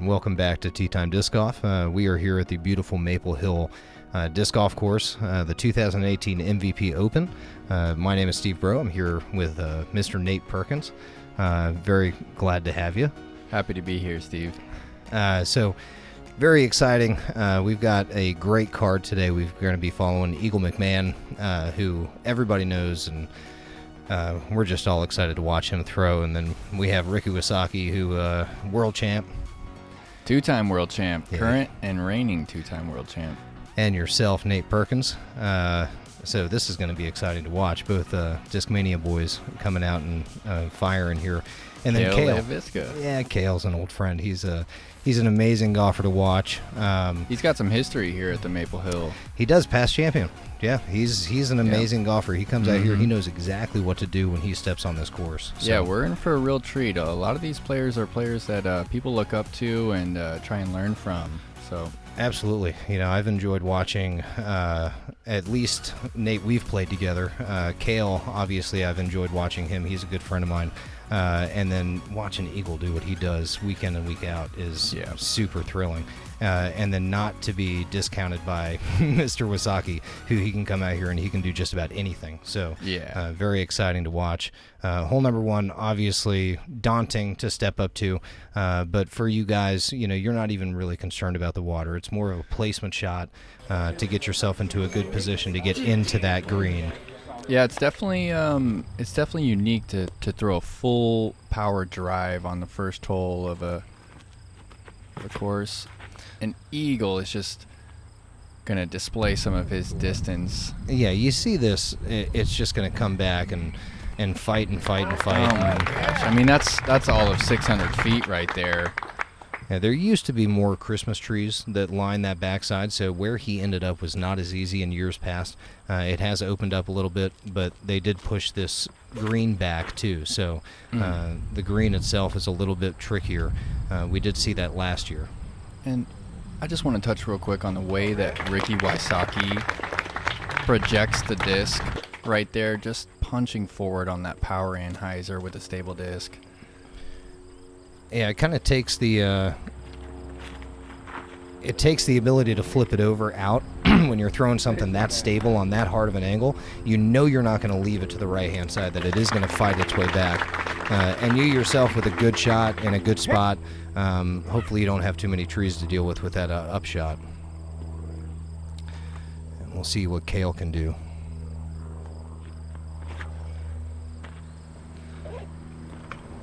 welcome back to Tea Time Disc Golf. We are here at the beautiful Maple Hill Disc Golf Course, the 2018 MVP Open. My name is Steve Bro. I'm here with Mr. Nate Perkins. Very glad to have you. Happy to be here, Steve. So, very exciting. We've got a great card today. We're going to be following Eagle McMahon, who everybody knows, and we're just all excited to watch him throw. And then we have Ricky Wysocki, who world champ. Two-time world champ. Yeah. Current and reigning two-time world champ. And yourself, Nate Perkins. So this is going to be exciting to watch. Both Discmania boys coming out and firing here. And then Kale. Leiviska. Yeah, Kale's an old friend. He's an amazing golfer to watch. He's got some history here at the Maple Hill. He does, past champion. Yeah, he's an amazing golfer. He comes out here. He knows exactly what to do when he steps on this course. So. Yeah, we're in for a real treat. A lot of these players are players that people look up to and try and learn from. So absolutely. You know, I've enjoyed watching at least Nate, we've played together. Kale, obviously, I've enjoyed watching him. He's a good friend of mine. And then watching Eagle do what he does week in and week out is super thrilling. And then not to be discounted by Mr. Wysocki, who he can come out here and he can do just about anything. So very exciting to watch. Hole number one, obviously daunting to step up to. But for you guys, you know, you're not even really concerned about the water. It's more of a placement shot to get yourself into a good position to get into that green. Yeah, it's definitely unique to throw a full power drive on the first hole of a course. An Eagle is just going to display some of his distance. Yeah, you see this, it's just going to come back and fight and fight and fight. Oh my gosh. I mean, that's all of 600 feet right there. Yeah, there used to be more Christmas trees that line that backside, so where he ended up was not as easy in years past. It has opened up a little bit, but they did push this green back too, so the green itself is a little bit trickier. We did see that last year. And I just want to touch real quick on the way that Ricky Wysocki projects the disc right there, just punching forward on that power anhyzer with a stable disc. Yeah, it kind of takes the ability to flip it over out when you're throwing something that stable on that hard of an angle. You know you're not going to leave it to the right-hand side, that it is going to fight its way back. And you yourself with a good shot in a good spot, hopefully you don't have too many trees to deal with that upshot. And we'll see what Kale can do.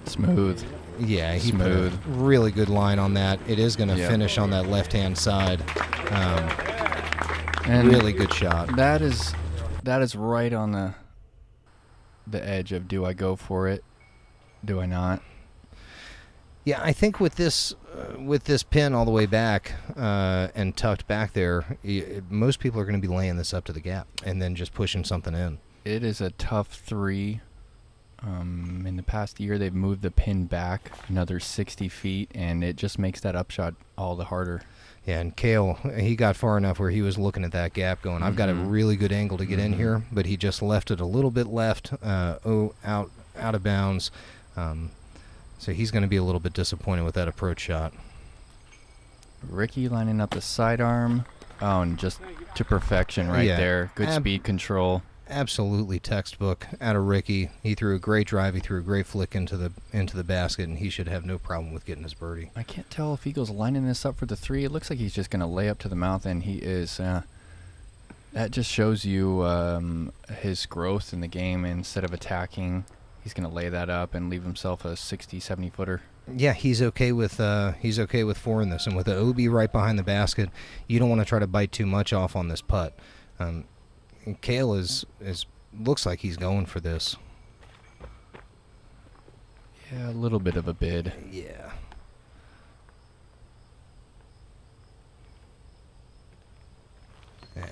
Smooth. Yeah, he put a really good line on that. It is going to finish on that left-hand side. And really good shot. That is right on the edge of, do I go for it? Do I not? Yeah, I think with this pin all the way back and tucked back there, most people are going to be laying this up to the gap and then just pushing something in. It is a tough three. In the past year, they've moved the pin back another 60 feet, and it just makes that upshot all the harder. Yeah, and Kale, he got far enough where he was looking at that gap going, I've got a really good angle to get in here, but he just left it a little bit left, out of bounds. So he's going to be a little bit disappointed with that approach shot. Ricky lining up the sidearm. Oh, and just to perfection right there. Good speed control. Absolutely textbook out of Ricky. He threw a great drive. He threw a great flick into the basket, and he should have no problem with getting his birdie. I can't tell if Eagle's lining this up for the three. It looks like he's just going to lay up to the mouth, and he is. That just shows you his growth in the game. Instead of attacking, he's going to lay that up and leave himself a 60, 70-footer. Yeah, he's okay with four in this, and with the OB right behind the basket, you don't want to try to bite too much off on this putt. And Kale looks like he's going for this. Yeah, a little bit of a bid. Yeah.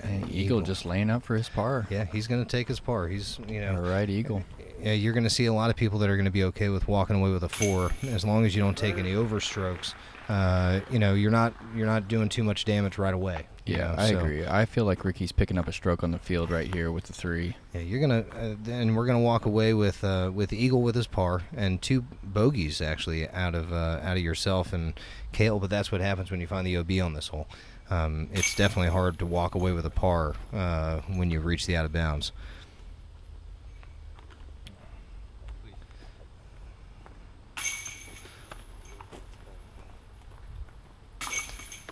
And Eagle just laying up for his par. Yeah, he's going to take his par. He's, All right, Eagle. Yeah, you're going to see a lot of people that are going to be okay with walking away with a 4, as long as you don't take any overstrokes. you're not doing too much damage right away. Yeah, I agree. I feel like Ricky's picking up a stroke on the field right here with the 3. Yeah, you're gonna, and we're gonna walk away with Eagle with his par and 2 bogeys actually out of yourself and Kale. But that's what happens when you find the OB on this hole. It's definitely hard to walk away with a par when you reach the out of bounds.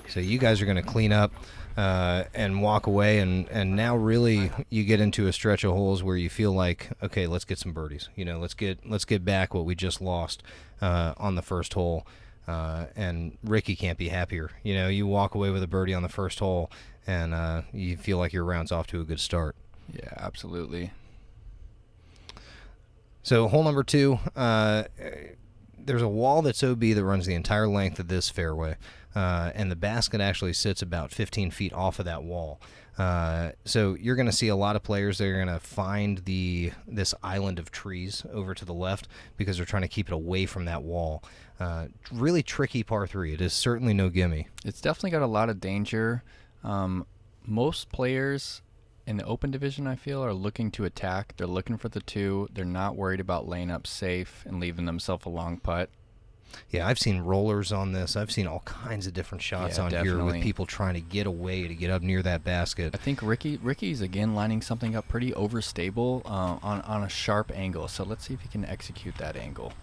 So you guys are going to clean up and walk away, and now really you get into a stretch of holes where you feel like, okay, let's get some birdies. Let's get back what we just lost on the first hole. And Ricky can't be happier. You walk away with a birdie on the first hole, and you feel like your round's off to a good start. Yeah, absolutely. So hole number 2, there's a wall that's OB that runs the entire length of this fairway. And the basket actually sits about 15 feet off of that wall. So you're going to see a lot of players that are going to find this island of trees over to the left because they're trying to keep it away from that wall. Really tricky par 3. It is certainly no gimme. It's definitely got a lot of danger. Most players in the open division, I feel, are looking to attack. They're looking for the 2. They're not worried about laying up safe and leaving themselves a long putt. Yeah, I've seen rollers on this. I've seen all kinds of different shots on here with people trying to get away to get up near that basket. I think Ricky's again lining something up pretty overstable on a sharp angle. So let's see if he can execute that angle.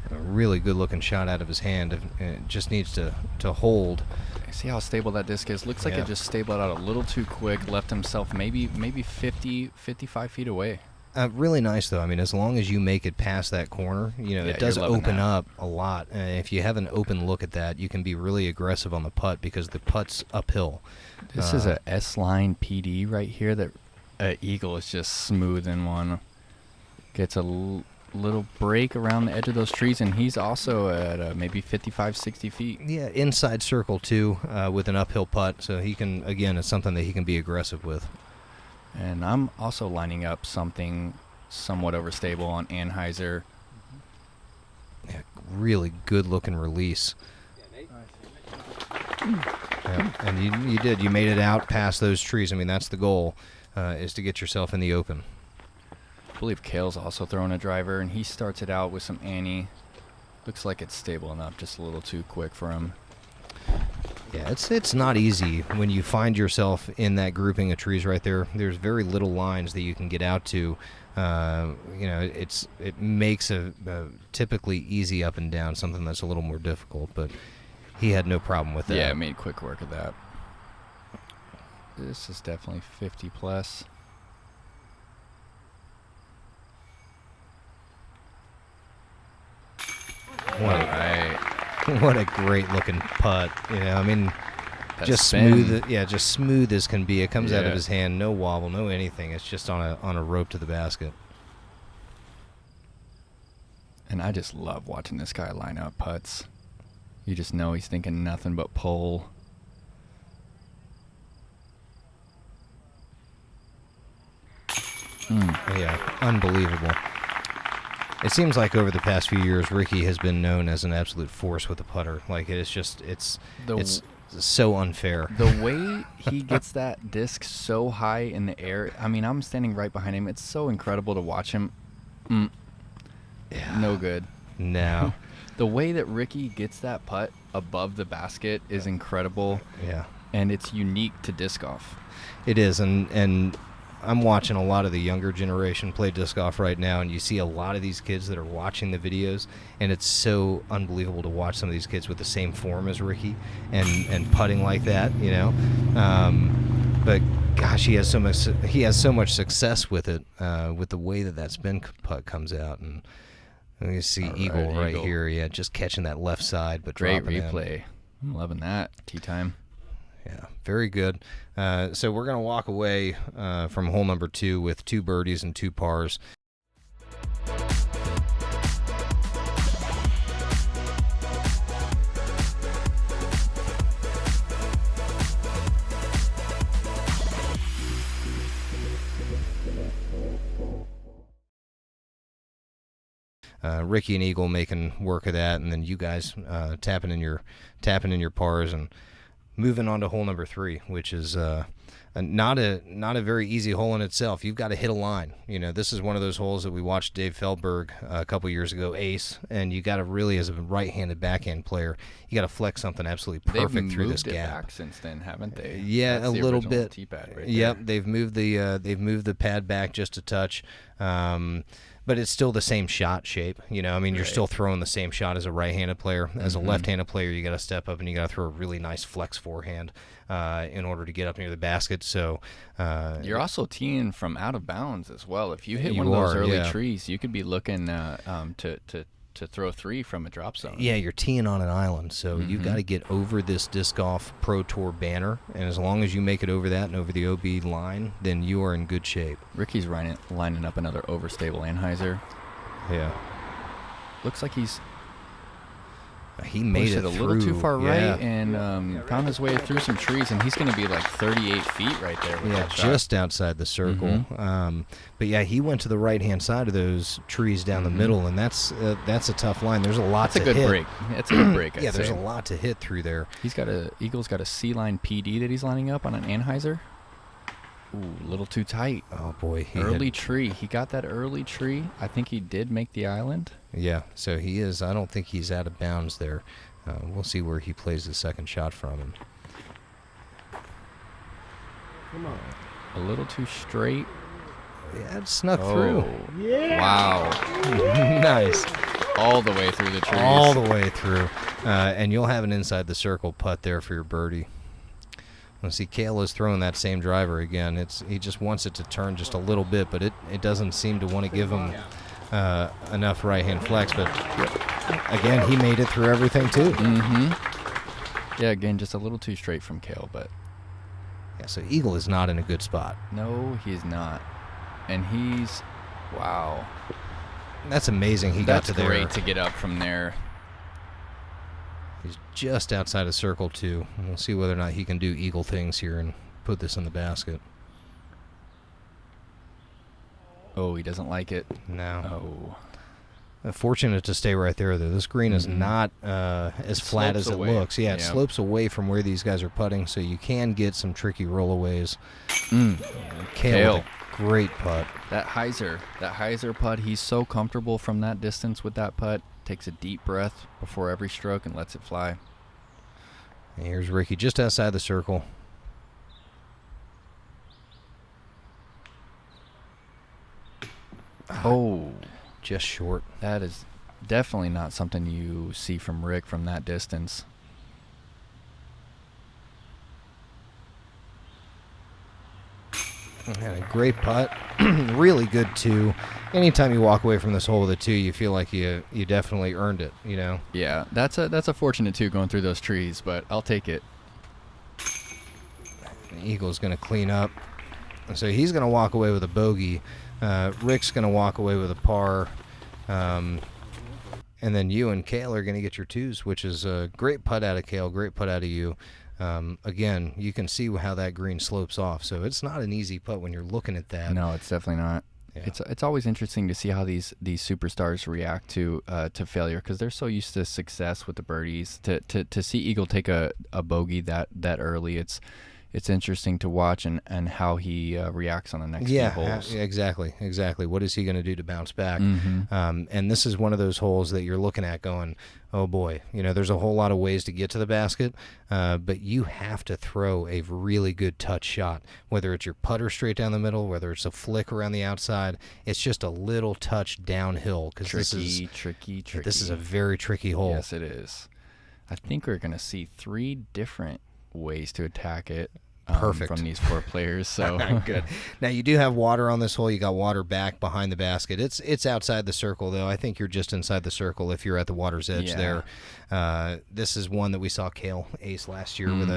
A really good looking shot out of his hand. It just needs to hold. See how stable that disc is? Looks like it just stabled out a little too quick, left himself maybe 50, 55 feet away. Really nice, though. I mean, as long as you make it past that corner, it does open up a lot. If you have an open look at that, you can be really aggressive on the putt because the putt's uphill. This is a S-line PD right here that Eagle is just smooth in one. Gets a little break around the edge of those trees, and he's also at maybe 55, 60 feet. Yeah, inside circle, too, with an uphill putt. So he can, again, it's something that he can be aggressive with. And I'm also lining up something somewhat overstable on Anheuser. Yeah, really good-looking release. Yeah, and you did. You made it out past those trees. I mean, that's the goal, is to get yourself in the open. I believe Kale's also throwing a driver, and he starts it out with some Annie. Looks like it's stable enough, just a little too quick for him. Yeah, it's not easy when you find yourself in that grouping of trees right there. There's very little lines that you can get out to. It makes a typically easy up and down something that's a little more difficult, but he had no problem with that. Yeah, made quick work of that. This is definitely 50 plus. What a great looking putt. I mean, that just spin. smooth. Yeah, just smooth as can be. It comes out of his hand, no wobble, no anything. It's just on a rope to the basket. And I just love watching this guy line up putts. You just know he's thinking nothing but pull. Yeah, unbelievable. It seems like over the past few years, Ricky has been known as an absolute force with the putter. Like, it's so unfair. The way he gets that disc so high in the air, I mean, I'm standing right behind him. It's so incredible to watch him. Yeah. No good. No. The way that Ricky gets that putt above the basket is incredible. Yeah. And it's unique to disc golf. It is, and I'm watching a lot of the younger generation play disc golf right now, and you see a lot of these kids that are watching the videos, and it's so unbelievable to watch some of these kids with the same form as Ricky and putting like that, But gosh, he has so much success with it, with the way that spin putt comes out, and you see Eagle right here, just catching that left side, but great dropping replay. in. I'm loving that. Tee time. Yeah, very good. So we're going to walk away from hole number 2 with 2 birdies and 2 pars. Ricky and Eagle making work of that, and then you guys tapping in your pars and moving on to hole number 3, which is not a very easy hole in itself. You've got to hit a line. This is one of those holes that we watched Dave Feldberg a couple years ago ace, and you got to really, as a right-handed backhand player, you got to flex something absolutely perfect through this gap. They've moved it back since then, haven't they? Yeah, That's a little bit. Tee-pad right Yep, there. they've moved the pad back just a touch. But it's still the same shot shape. You're still throwing the same shot as a right-handed player. As a left-handed player, you got to step up and you got to throw a really nice flex forehand in order to get up near the basket. So you're also teeing from out of bounds as well. If you hit one of those early trees, you could be looking to throw 3 from a drop zone. Yeah, you're teeing on an island, so you've got to get over this Disc Golf Pro Tour banner, and as long as you make it over that and over the OB line, then you are in good shape. Ricky's lining up another overstable Anheuser. Yeah. Looks like he made it a little too far right and found his way through some trees, and he's going to be like 38 feet right there. With that just outside the circle. But yeah, he went to the right-hand side of those trees down the middle, and that's a tough line. There's a lot to hit. That's a good break. It's a good break. Yeah, there's a lot to hit through there. Eagle's got a C-line PD that he's lining up on an Anheuser. Ooh, a little too tight. Oh boy, tree. He got that early tree. I think he did make the island. Yeah, so he is. I don't think he's out of bounds there. We'll see where he plays the second shot from him. Come on. A little too straight. Yeah, it snuck through. Yeah. Wow. Nice. All the way through the trees. All the way through. And you'll have an inside the circle putt there for your birdie. Let's see, Cale is throwing that same driver again. He just wants it to turn just a little bit, but it doesn't seem to want to give him enough right-hand flex. But again, he made it through everything too. Yeah, again, just a little too straight from Cale, but yeah. So Eagle is not in a good spot. No, he's not, and wow. That's amazing. He got to there. That's great to get up from there. He's just outside of circle 2. We'll see whether or not he can do Eagle things here and put this in the basket. Oh, he doesn't like it. No. Fortunate to stay right there, though. This green is not as flat as it looks. Yeah, it slopes away from where these guys are putting, so you can get some tricky rollaways. Cale with a great putt. That Heiser putt, he's so comfortable from that distance with that putt. Takes a deep breath before every stroke and lets it fly. And here's Ricky just outside the circle. Oh, just short. That is definitely not something you see from Rick from that distance. Had a great putt. Really good 2. Anytime you walk away from this hole with a 2, you feel like you definitely earned it, Yeah, that's a fortunate 2 going through those trees, but I'll take it. The Eagle's going to clean up. So he's going to walk away with a bogey. Rick's going to walk away with a par. And then you and Cale are going to get your 2s, which is a great putt out of Cale, great putt out of you. Again, you can see how that green slopes off, so it's not an easy putt when you're looking at that. No, it's definitely not. Yeah. It's always interesting to see how these superstars react to failure, because they're so used to success with the birdies. To see Eagle take a bogey that early, it's interesting to watch and how he reacts on the next few holes. Yeah, exactly. What is he going to do to bounce back? And this is one of those holes that you're looking at going, oh boy, there's a whole lot of ways to get to the basket, but you have to throw a really good touch shot, whether it's your putter straight down the middle, whether it's a flick around the outside. It's just a little touch downhill, because tricky. This is a very tricky hole. Yes, it is. I think we're going to see 3 different ways to attack it. Perfect. From these 4 players. So good. Now you do have water on this hole. You got water back behind the basket. It's outside the circle, though. I think you're just inside the circle if you're at the water's edge there. This is one that we saw Cale ace last year with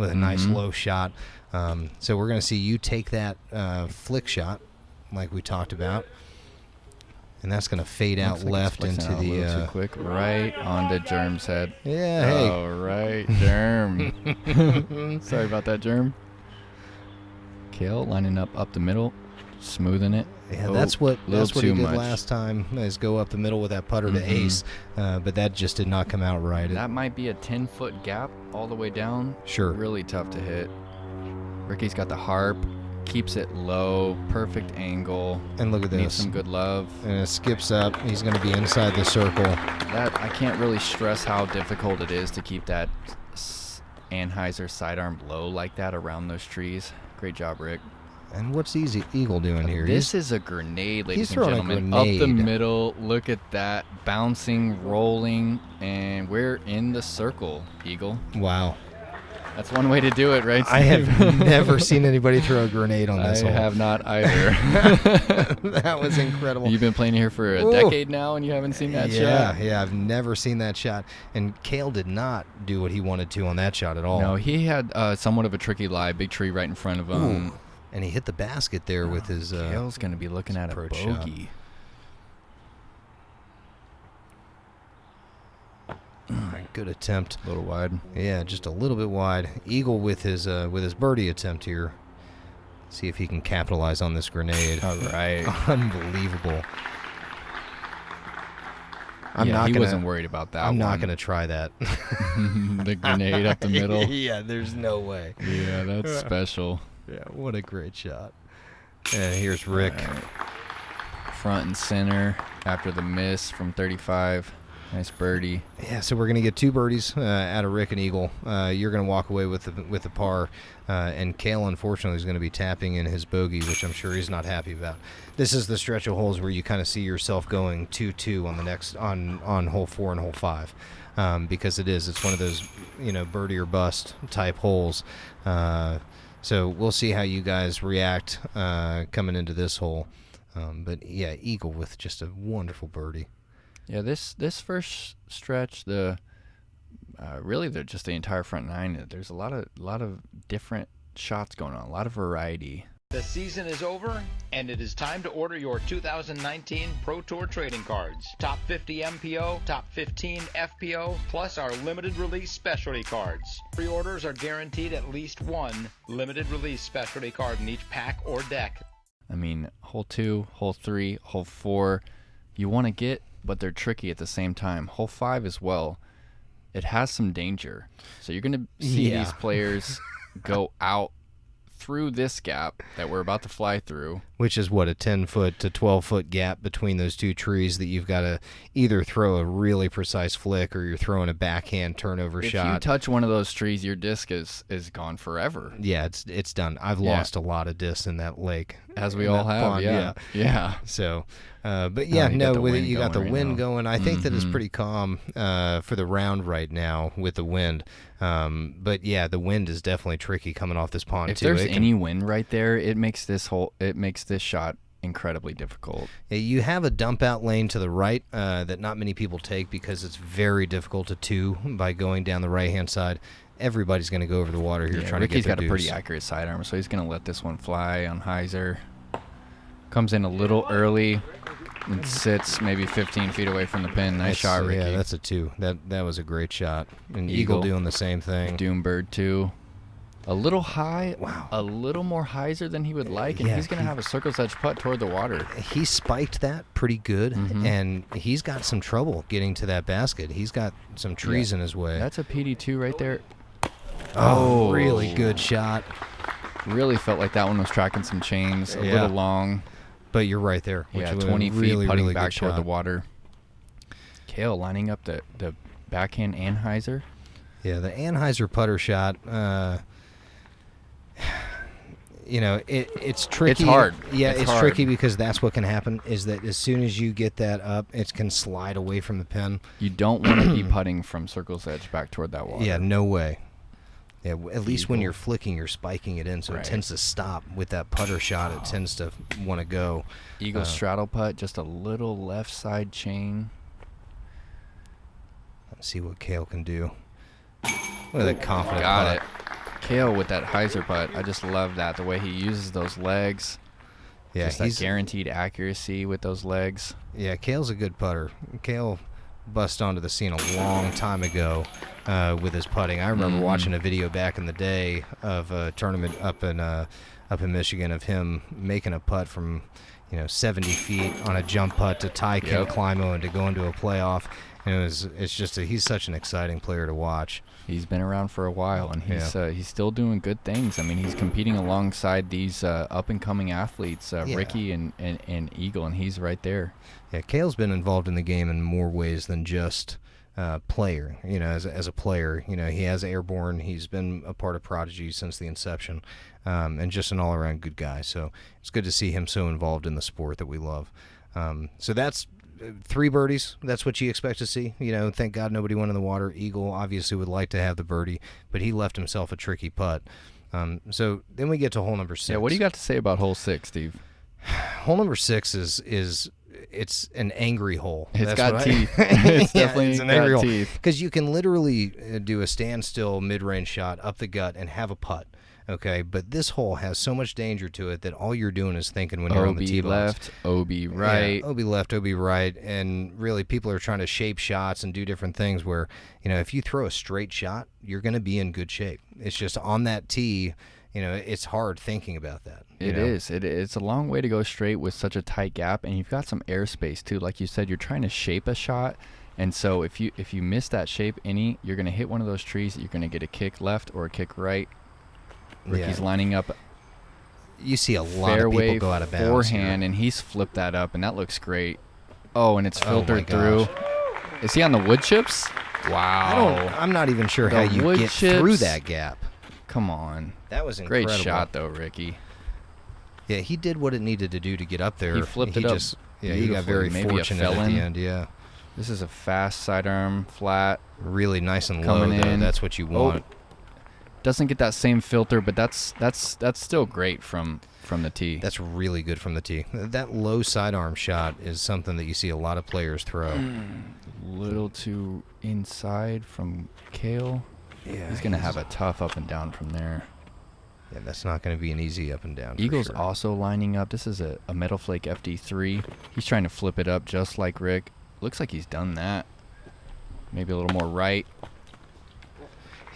a nice low shot. So we're going to see you take that flick shot like we talked about. And that's going to fade out left into the... a little too quick. Right onto Germ's head. Yeah, hey. All right, Germ. Sorry about that, Germ. Cale lining up the middle. smoothing it. Yeah, that's what he did much. last time, is go up the middle with that putter to ace, but that just did not come out right. That might be a 10-foot gap all the way down. Sure. Really tough to hit. Ricky's got the harp, keeps it low, perfect angle. And look at this. Needs some good love. And it skips up. He's going to be inside the circle. That I can't really stress how difficult it is to keep that Anheuser sidearm low like that around those trees. Great job, Rick. And what's Eagle doing here? This is a grenade, ladies and throwing a gentlemen. grenade. Up the middle. Look at that. Bouncing, rolling, and we're in the circle, Eagle. Wow. That's one way to do it, right, Steve? I have never seen anybody throw a grenade on this hole. I have not either. That was incredible. You've been playing here for a decade now, and you haven't seen that shot? Yeah, I've never seen that shot. And Cale did not do what he wanted to on that shot at all. No, he had somewhat of a tricky lie. Big tree right in front of him. Ooh. And he hit the basket there with his Cale's going to be looking at a approach bogey. Good attempt. A little wide. Yeah, just a little bit wide. Eagle with his birdie attempt here. See if he can capitalize on this grenade. All right. Unbelievable. He wasn't worried about that. I'm not going to try that. The grenade up the middle. Yeah, there's no way. Yeah, that's special. Yeah, what a great shot. And here's Rick. Right. Front and center after the miss from 35. Nice birdie. Yeah, so we're going to get 2 birdies out of Rick and Eagle. You're going to walk away with the par, and Cale, unfortunately, is going to be tapping in his bogey, which I'm sure he's not happy about. This is the stretch of holes where you kind of see yourself going 2-2 on the next on hole 4 and hole 5, because it's one of those birdie or bust type holes. So we'll see how you guys react coming into this hole. But yeah, Eagle with just a wonderful birdie. Yeah, this first stretch, just the entire front 9. There's a lot of different shots going on, a lot of variety. The season is over, and it is time to order your 2019 Pro Tour trading cards. Top 50 MPO, top 15 FPO, plus our limited release specialty cards. Pre-orders are guaranteed at least one limited release specialty card in each pack or deck. I mean, hole 2, hole 3, hole 4, you want to get, but they're tricky at the same time. Hole 5 as well. It has some danger. So you're going to see these players go out through this gap that we're about to fly through. Which is what, a 10-foot to 12-foot gap between those 2 trees that you've got to either throw a really precise flick or you're throwing a backhand turnover shot. If you touch one of those trees, your disc is gone forever. Yeah, it's done. I've lost a lot of discs in that lake. As we all have, pond, yeah. So, but yeah, you got the wind going. I think that it's Mm-hmm. pretty calm for the round right now with the wind. But yeah, the wind is definitely tricky coming off this pond If too. there's any wind right there, it makes this shot incredibly difficult. You have a dump out lane to the right that not many people take because it's very difficult to 2 by going down the right hand side. Everybody's going to go over the water here trying Ricky's to get got a pretty accurate sidearm, so he's going to let this one fly on Heiser. Comes in a little early and sits maybe 15 feet away from the pin. Nice shot, Ricky. Yeah, that's a 2. That was a great shot. And Eagle doing the same thing. Doombird too. A little high. Wow. A little more Heiser than he would like, and he's going to have a circle's edge putt toward the water. He spiked that pretty good, Mm-hmm. and he's got some trouble getting to that basket. He's got some trees in his way. That's a PD2 right there. Oh, really good shot. Really felt like that one was tracking some chains. A Yeah. little long. But you're right there. Which was 20 a feet really, putting really back good toward the shot. water. Kale lining up the backhand Anheuser. Yeah, the Anheuser putter shot. It's tricky. It's hard. Yeah, It's it's hard. tricky because that's what can happen. Is that as soon as you get that up, it can slide away from the pin. You don't want to be putting from circle's edge back toward that water. Yeah, no way. Yeah, at least when you're flicking, you're spiking it in, so Right. it tends to stop. With that putter shot, it tends to want to go. Eagle straddle putt, just a little left side chain. Let's see what Cale can do. Look at that confident Got putt. it. Kale with that Heiser putt. I just love that, the way he uses those legs. Yeah, Just that guaranteed accuracy with those legs. Yeah, Cale's a good putter. Cale bust onto the scene a long time ago with his putting. I remember watching a video back in the day of a tournament up in Michigan of him making a putt from 70 feet on a jump putt to tie Ken Climo and to go into a playoff. And he's such an exciting player to watch. He's been around for a while, and he's still doing good things. I mean, he's competing alongside these up-and-coming athletes, Ricky and Eagle, and he's right there. Yeah, Cale's been involved in the game in more ways than just player. As a player, he has Airborne. He's been a part of Prodigy since the inception, and just an all-around good guy. So it's good to see him so involved in the sport that we love. So that's 3 birdies. That's what you expect to see. Thank God nobody went in the water. Eagle obviously would like to have the birdie, but he left himself a tricky putt. So then we get to hole number 6. Yeah, what do you got to say about hole 6, Steve? Hole number 6 is it's an angry hole. It's got teeth. It's definitely an angry hole. Teeth. Because you can literally do a standstill mid-range shot up the gut and have a putt. Okay, but this hole has so much danger to it that all you're doing is thinking when you're on the tee box. left, OB right. Yeah, OB left, OB right, and really people are trying to shape shots and do different things where, if you throw a straight shot, you're going to be in good shape. It's just on that tee, it's hard thinking about that. It is. It's a long way to go straight with such a tight gap, and you've got some airspace too. Like you said, you're trying to shape a shot, and so if you miss that shape you're going to hit one of those trees. You're going to get a kick left or a kick right. Ricky's lining up. You see a lot of people go out of bounds. Forehand, and he's flipped that up, and that looks great. Oh, and it's filtered through. Is he on the wood chips? Wow. I'm not even sure how you get through that gap. Come on. That was incredible. Great shot, though, Ricky. Yeah, he did what it needed to do to get up there. He flipped it up. He got very fortunate at the end. Yeah. This is a fast sidearm flat. Really nice and low, though. That's what you want. Doesn't get that same filter, but that's still great from the tee. That's really good from the tee. That low sidearm shot is something that you see a lot of players throw. Little too inside from Cale. Yeah, he's going to have a tough up and down from there. Yeah, that's not going to be an easy up and down. Eagle's also lining up. This is a Metal Flake FD3. He's trying to flip it up just like Rick. Looks like he's done that. Maybe a little more right.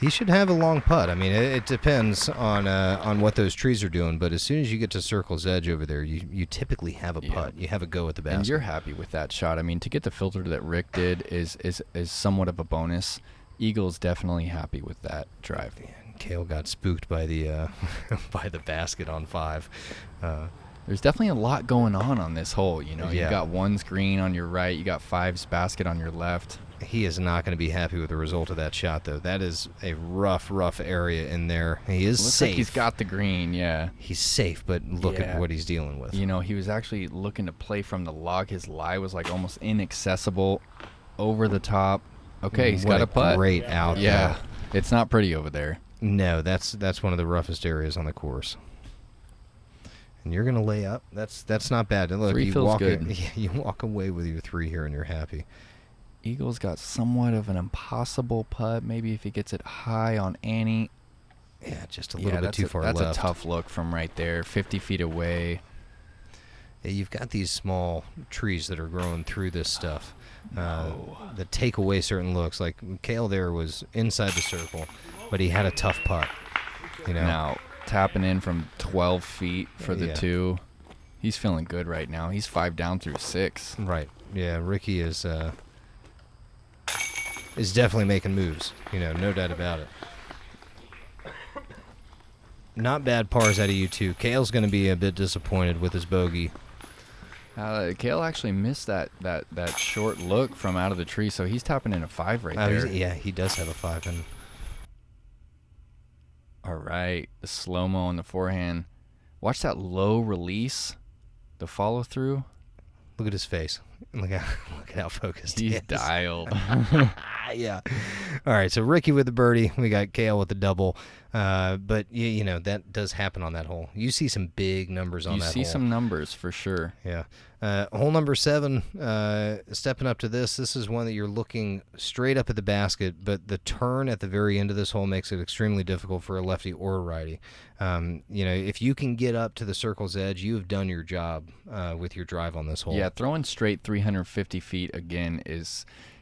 He should have a long putt. I mean, it depends on what those trees are doing, but as soon as you get to Circle's Edge over there, you typically have a putt. You have a go at the basket. And you're happy with that shot. I mean, to get the filter that Rick did is somewhat of a bonus. Eagle's definitely happy with that drive. Yeah, Cale got spooked by the by the basket on 5. There's definitely a lot going on this hole. You got 1's green on your right. You got 5's basket on your left. He is not going to be happy with the result of that shot, though. That is a rough area in there. He is safe. Like he's got the green, yeah. He's safe, but look at what he's dealing with. He was actually looking to play from the log. His lie was like almost inaccessible, over the top. Okay, he's got a putt. Great out. Yeah, it's not pretty over there. No, that's one of the roughest areas on the course. And you're going to lay up. That's not bad. And look, 3 feels good. You walk away with your 3 here, and you're happy. Eagle's got somewhat of an impossible putt. Maybe if he gets it high on Annie. Yeah, just a little bit too far left. That's a tough look from right there, 50 feet away. Yeah, you've got these small trees that are growing through this stuff that take away certain looks. Like Cale there was inside the circle, but he had a tough putt. Now, tapping in from 12 feet for the 2. He's feeling good right now. He's 5 down through 6. Right. Yeah, Ricky is definitely making moves, no doubt about it. Not bad pars out of you two. Cale's going to be a bit disappointed with his bogey. Cale actually missed that short look from out of the tree, so he's tapping in a 5 right there. Yeah, he does have a 5 in. All right, the slow-mo on the forehand. Watch that low release, the follow-through. Look at his face. Look at how focused he is. He's dialed. Yeah. All right, so Ricky with the birdie. We got Cale with the double. But, that does happen on that hole. You see some big numbers on that hole. You see some numbers for sure. Yeah. Hole number 7, stepping up to this is one that you're looking straight up at the basket, but the turn at the very end of this hole makes it extremely difficult for a lefty or a righty. If you can get up to the circle's edge, you have done your job with your drive on this hole. Yeah, throwing straight 350 feet again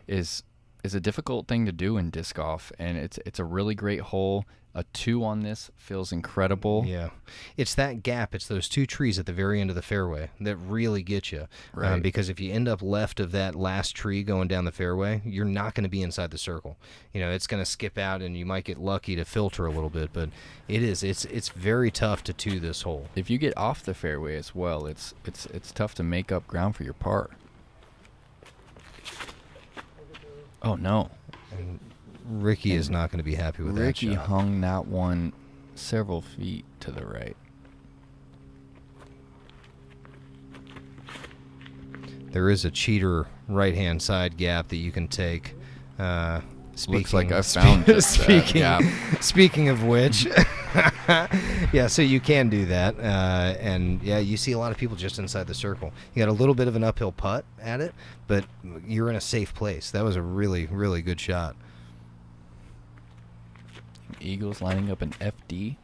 is a difficult thing to do in disc golf, and it's a really great hole. A 2 on this feels incredible. Yeah. It's that gap. It's those 2 trees at the very end of the fairway that really get you. Right. Because if you end up left of that last tree going down the fairway, you're not going to be inside the circle. It's going to skip out, and you might get lucky to filter a little bit, but it's very tough to 2 this hole. If you get off the fairway as well, it's tough to make up ground for your par. Oh, no. And Ricky is not going to be happy with that Ricky shot. hung that one several feet to the right. There is a cheater right-hand side gap that you can take. Looks like I found just that gap. Speaking of which, yeah, so you can do that. And, yeah, you see a lot of people just inside the circle. You got a little bit of an uphill putt at it, but you're in a safe place. That was a really, really good shot. Eagles lining up an FD.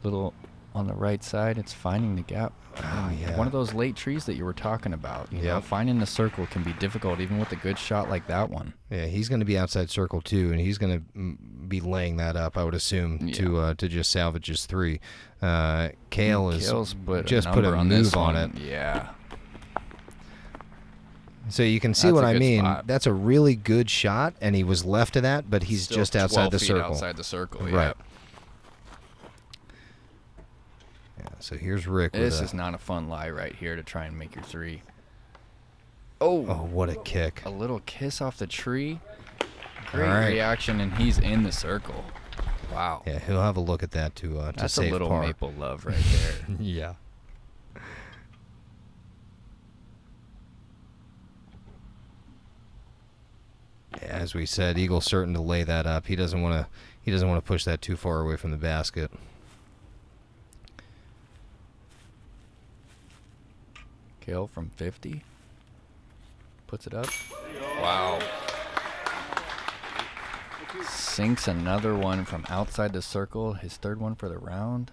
Little on the right side. It's finding the gap. Oh, yeah. One of those late trees that you were talking about. You know, finding the circle can be difficult, even with a good shot like that one. Yeah, he's going to be outside circle too, and he's going to be laying that up, I would assume, to just salvage his 3. Kale has just put a move on it. Yeah. So you can see That's what a I good mean. spot. That's a really good shot, and he was left of that, but he's Still just outside 12 the feet circle. Outside the circle, Right. yeah. Yeah, so here's Rick. This is not a fun lie right here to try and make your 3. Oh, what a kick. A little kiss off the tree. Great All right. reaction, and he's in the circle. Wow. Yeah, he'll have a look at that to That's save a little par. maple love right there. Yeah. As we said, Eagle's certain to lay that up. He doesn't want to push that too far away from the basket. Kale from 50. Puts it up. Wow. Sinks another one from outside the circle. His 3rd one for the round.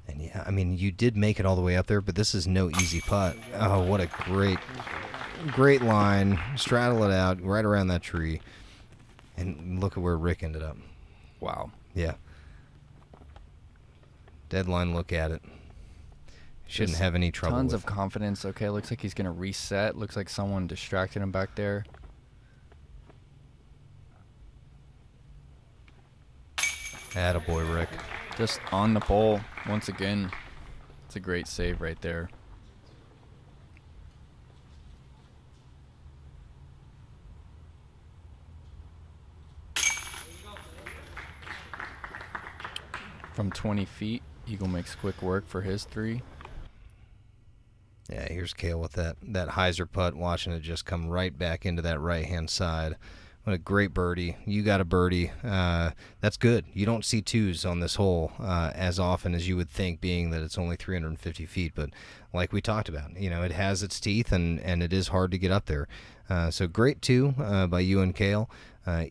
And yeah, I mean, you did make it all the way up there, but this is no easy putt. Oh, what a great line. Straddle it out right around that tree. And look at where Rick ended up. Wow. Yeah. Deadline look at it. Shouldn't have any trouble Tons with of confidence. Okay, looks like he's going to reset. Looks like someone distracted him back there. Attaboy, Rick. Just on the pole once again. It's a great save right there. From 20 feet, Eagle makes quick work for his 3. Yeah, here's Kale with that hyzer putt, watching it just come right back into that right-hand side. What a great birdie. You got a birdie. That's good. You don't see 2s on this hole as often as you would think, being that it's only 350 feet. But like we talked about, it has its teeth, and it is hard to get up there. So great 2 by you and Kale.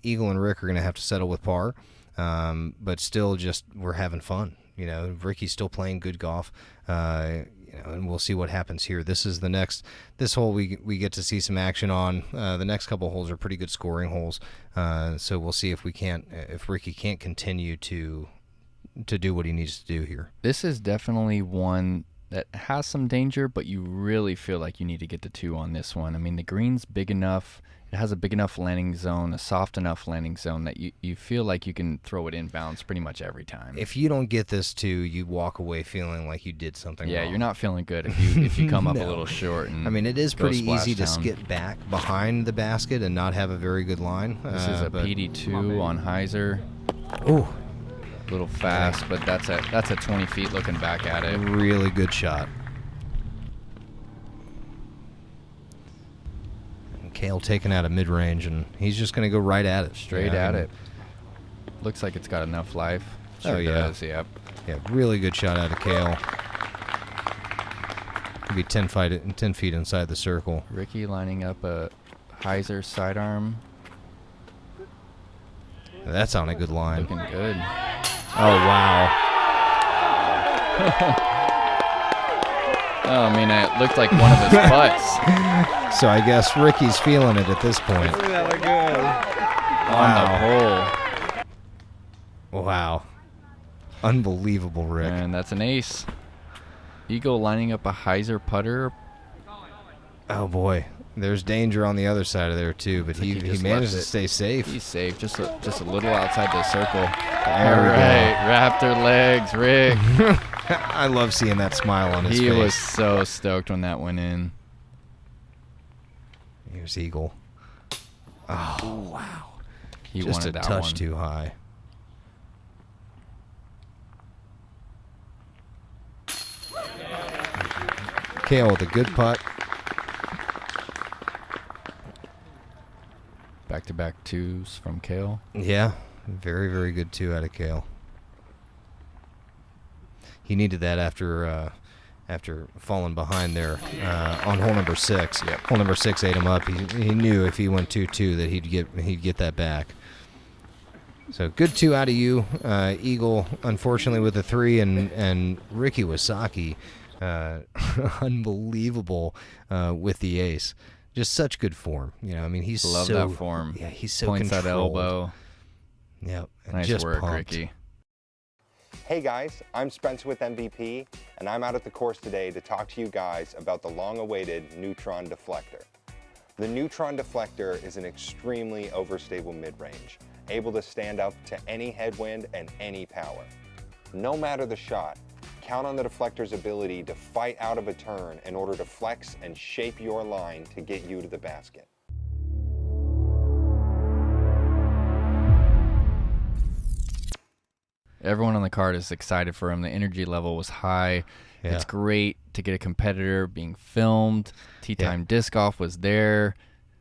Eagle and Rick are going to have to settle with par. But still, just we're having fun. Ricky's still playing good golf. And we'll see what happens here. This is this hole we get to see some action on. The next couple holes are pretty good scoring holes. So we'll see if Ricky can't continue to do what he needs to do here. This is definitely one that has some danger, but you really feel like you need to get the 2 on this one. I mean, the green's big enough. It has a big enough landing zone, a soft enough landing zone that you feel like you can throw it inbounds pretty much every time. If you don't get this 2, you walk away feeling like you did something wrong. You're not feeling good if you come up No. a little short. And I mean, it is go pretty splash easy to down. skip back behind the basket and not have a very good line. This is a but- PD2 on hyzer. Ooh, A little fast, but that's at 20 feet looking back at it. really good shot. Kale taking out a mid-range, and he's just going to go right at it. Straight Yeah, at I mean, it. Looks like it's got enough life. Oh, yeah. Does, yep. Yeah, really good shot out of Kale. Could be 10 feet inside the circle. Ricky lining up a hyzer sidearm. That's on a good line. Looking good. Oh, wow. Oh, I mean, it looked like one of his putts. So I guess Ricky's feeling it at this point. That look good. On the hole. Wow. Unbelievable, Rick. And that's an ace. Eagle lining up a hyzer putter. Oh, boy. There's danger on the other side of there, too, but he just managed to left it. stay safe. He's safe, just a little outside the circle. There we All right, Raptor legs, Rick. I love seeing that smile on his He face. was so stoked when that went in. Here's Eagle. Oh, wow. He Just a wanted that touch one. too high. Kale with a good putt. Back-to-back twos from Kale. Yeah, very, very good two out of Kale. He needed that after falling behind there on hole number 6. Yep. Hole number 6 ate him up. He knew if he went 2-2 that he'd get that back. So good two out of you, Eagle. Unfortunately with a 3, and Ricky Wysocki, unbelievable with the ace. Just such good form. You know, I mean, he's Love so that form. Yeah, he's so Points controlled. that elbow. Yep. Nice just work, pumped. Ricky. Hey guys, I'm Spence with MVP, and I'm out at the course today to talk to you guys about the long-awaited Neutron Deflector. The Neutron Deflector is an extremely overstable mid-range, able to stand up to any headwind and any power. No matter the shot, count on the deflector's ability to fight out of a turn in order to flex and shape your line to get you to the basket. Everyone on the card is excited for him. The energy level was high. Yeah. It's great to get a competitor being filmed. Tea Time Disc Golf was there.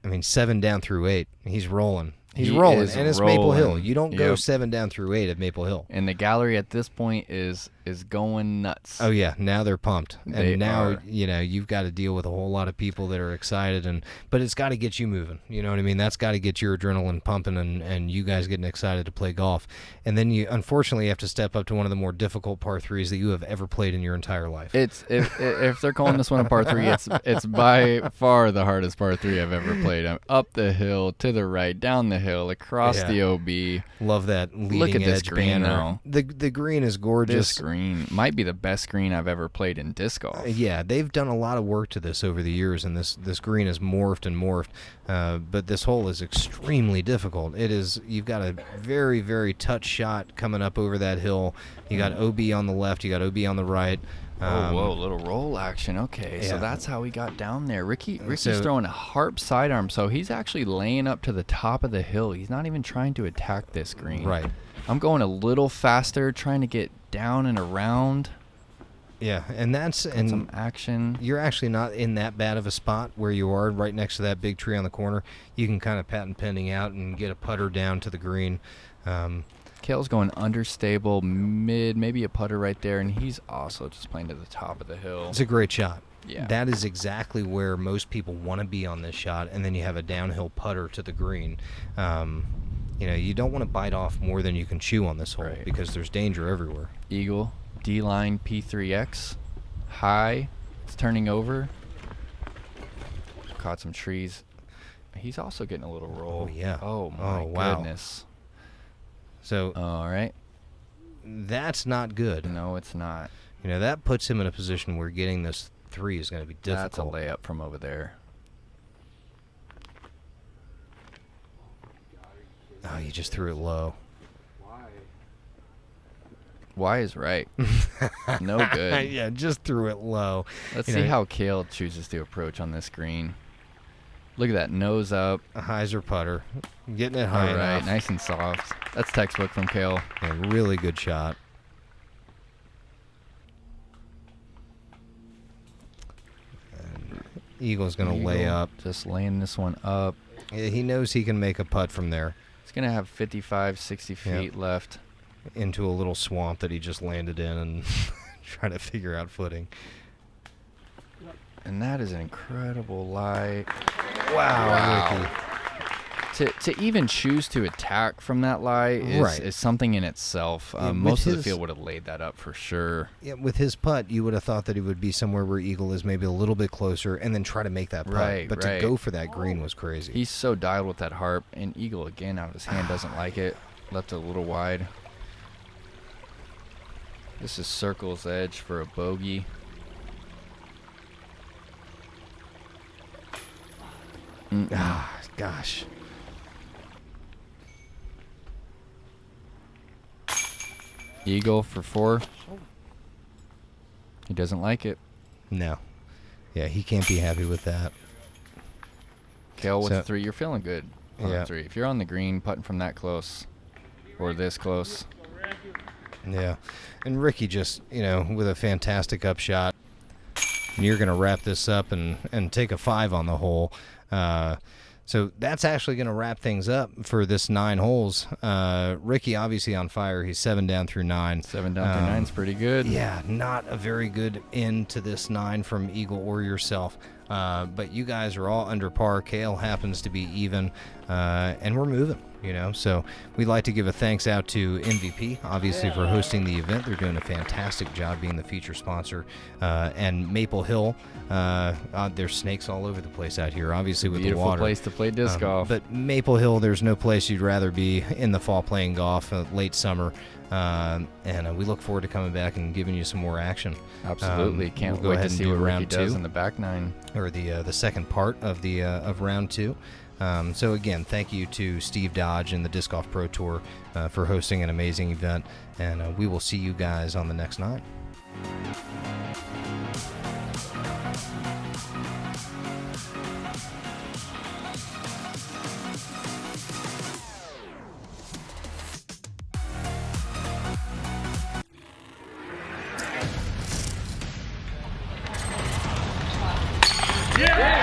I mean, 7 down through 8. He's rolling. He's He rolling, is and it's Maple Hill. rolling. You don't go Yep. 7 down through 8 at Maple Hill. And the gallery at this point is going nuts. Oh yeah, now they're pumped, and They now are. you know you've got to deal with a whole lot of people that are excited, but it's got to get you moving. You know what I mean? That's got to get your adrenaline pumping, and you guys getting excited to play golf. And then you unfortunately have to step up to one of the more difficult par 3s that you have ever played in your entire life. It's if they're calling this one a par 3, it's by far the hardest par 3 I've ever played. I'm up the hill, to the right, down the hill, across the OB. Love that leading Look at this edge green, banner. though. The green is gorgeous. This green might be the best green I've ever played in disc golf. Yeah, they've done a lot of work to this over the years, and this green has morphed and morphed. But this hole is extremely difficult. It is. You've got a very, very touch shot coming up over that hill. You got OB on the left. You got OB on the right. Whoa, little roll action. Okay, yeah. so that's how we got down there. Ricky's So- throwing a harp sidearm, so he's actually laying up to the top of the hill. He's not even trying to attack this green. Right. I'm going a little faster, trying to get down and around. Yeah, and that's Get some action. you're actually not in that bad of a spot where you are right next to that big tree on the corner. You can kind of patent pending out and get a putter down to the green. Kale's going understable, mid, maybe a putter right there, and he's also just playing to the top of the hill. It's a great shot. Yeah. That is exactly where most people want to be on this shot, and then you have a downhill putter to the green. You know, you don't want to bite off more than you can chew on this hole Right. because there's danger everywhere. Eagle, D-line P3X, high, it's turning over. Caught some trees. He's also getting a little roll. Oh, yeah. Oh, my wow. goodness. So All right. that's not good. No, it's not. You know, that puts him in a position where getting this 3 is going to be difficult. That's a layup from over there. Oh, you just threw it low. Y is right. No good. Yeah, just threw it low. Let's You see know, how Kale chooses to approach on this green. Look at that, nose up. a hyzer putter. Getting it All high right, enough. nice and soft. That's textbook from Kale. Yeah, really good shot. And Eagle's going to lay Eagle up. Just laying this one up. Yeah, he knows he can make a putt from there He's going to have 55, 60 feet left. into a little swamp that he just landed in and trying to figure out footing. And that is an incredible lie. Wow, Ricky. To even choose to attack from that lie is something in itself. Most of the field would have laid that up for sure. Yeah, with his putt, you would have thought that he would be somewhere where Eagle is, maybe a little bit closer, and then try to make that putt. But to go for that green was crazy. He's so dialed with that harp, and Eagle, again, out of his hand, doesn't like it. Left it a little wide. This is circle's edge for a bogey. Gosh. Eagle for 4. He doesn't like it. No. Yeah, he can't be happy with that. Kale with 3, you're feeling good. Yeah. 3. If you're on the green, putting from that close, or this close. Yeah. And Ricky just, with a fantastic upshot. And you're going to wrap this up and take a 5 on the hole. So that's actually going to wrap things up for this 9 holes. Ricky obviously on fire. He's 7 down through 9. 7 down through 9 is pretty good. Yeah, not a very good end to this 9 from Eagle or yourself. But you guys are all under par. Kale happens to be even, and we're moving. So we'd like to give a thanks out to MVP, obviously, for hosting the event. They're doing a fantastic job being the feature sponsor. And Maple Hill, there's snakes all over the place out here, obviously, with Beautiful the water. place to play disc golf. But Maple Hill, there's no place you'd rather be in the fall playing golf, late summer. And we look forward to coming back and giving you some more action. Absolutely. Can't we'll wait go ahead to and see do what Ricky round does 2. in the back 9. Or the second part of of round 2. So again, thank you to Steve Dodge and the Disc Golf Pro Tour for hosting an amazing event, and we will see you guys on the next 9. Yeah!